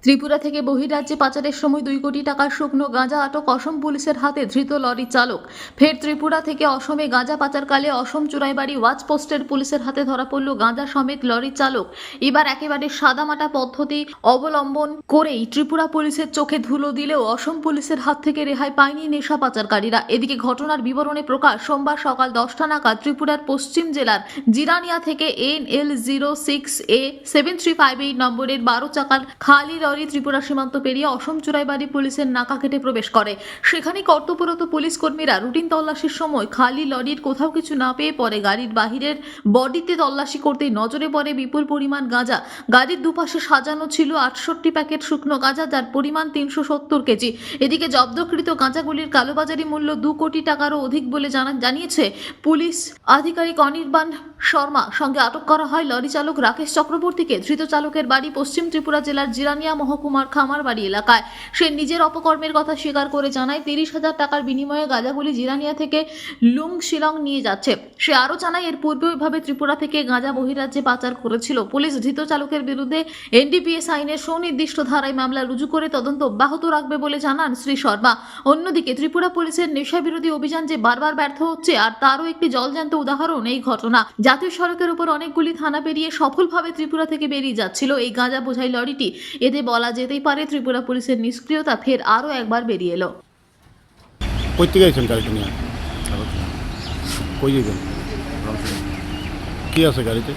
ত্রিপুরা থেকে বহির্রাজ্যে পাচারের সময় 2 কোটি টাকার শুকনো গাঁজা আটক অসম পুলিশের হাতে, ধৃত লরি চালক। ফের ত্রিপুরা থেকে অসমে গাঁজা পাচারকালে অসম চুরাইবাড়ি ওয়াচ পোস্টের পুলিশের হাতে ধরা পড়ল গাঁজা সমেত লরি চালক। এবার একেবারে সাদামাটা পদ্ধতি অবলম্বন করেই ত্রিপুরা পুলিশের চোখে ধুলো দিলেও অসম পুলিশের হাত থেকে রেহাই পায়নি নেশা পাচারকারীরা। এদিকে ঘটনার বিবরণে প্রকাশ, সোমবার সকাল 10টা নাগাদ ত্রিপুরার পশ্চিম জেলার জিরানিয়া থেকে NL06A7358 নম্বরের 12 চাকার খালি লরি ত্রিপুরা সীমান্ত পেরিয়ে অসম চুরাইবাড়ি পুলিশের নাকা কেটে প্রবেশ করে। সেখানে কর্তব্যরত পুলিশ কর্মীরা রুটিন তল্লাশির সময় খালি লরির কোথাও কিছু না পেয়ে পরে গাড়ির বাহিরের বডিতে তল্লাশি করতেই নজরে পড়ে বিপুল পরিমাণ গাঁজা। গাড়ির দুপাশে সাজানো ছিল 68 প্যাকেট শুকনো গাঁজা, যার পরিমাণ 370 কেজি। এদিকে জব্দকৃত গাঁজাগুলির কালোবাজারি মূল্য 2 কোটি টাকারও অধিক বলে জানিয়েছে পুলিশ আধিকারিক অনির্বাণ শর্মা। সঙ্গে আটক করা হয় লরি চালক রাকেশ চক্রবর্তীকে। ধৃত চালকের বাড়ি পশ্চিম ত্রিপুরা জেলার জিরানিয়া মহকুমার খামারবাড়ি এলাকায়। সে নিজের অপকর্মের কথা স্বীকার করে জানায় 30,000 টাকার বিনিময়ে গাঁজাগুলি জিরানিয়া থেকে শিলং নিয়ে যাচ্ছে। সে আরও জানায় এর পূর্বেও এভাবে ত্রিপুরা থেকে গাঁজা বহির্রাজ্যে পাচার করেছিল। পুলিশ ধৃত চালকের বিরুদ্ধে NDPS আইনের সুনির্দিষ্ট ধারায় মামলা রুজু করে তদন্ত অব্যাহত রাখবে বলে জানান শ্রী শর্মা। অন্যদিকে ত্রিপুরা পুলিশের নেশা বিরোধী অভিযান যে বারবার ব্যর্থ হচ্ছে, আর তারও একটি জলজ্যান্ত উদাহরণ এই ঘটনা। জাতীয় সড়কের উপর অনেকগুলি থানা পেরিয়ে সফলভাবে ত্রিপুরা থেকে বেরিয়ে যাচ্ছিল এই গাঁজা বোঝাই লরিটি। এতে বলা যেতেই পারে ত্রিপুরা পুলিশের নিষ্ক্রিয়তা ফের আরও একবার বেরিয়ে এলো। কই থেকে আইছেন গাড়িটা নিয়ে? কই যাবেন? কি আছে গাড়িতে?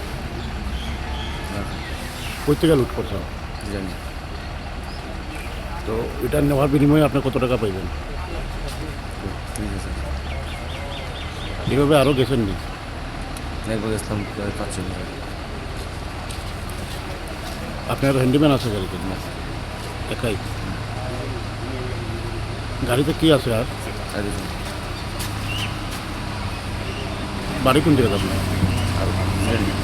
কই থেকে লুট করছে? জানি তো এটা নেওয়ার বিনিময়ে আপনি কত টাকা পাইবেন? এইভাবে আরও গেছেন নি? একবার গেছিলাম পাচ্ছি না। আপনার হ্যান্ডিম্যান আছে গাড়িতে? না, একাই? গাড়িতে কি আছে আর? আর কিছু না। বাড়ি কোন জায়গায় আপনার? আর জানি না।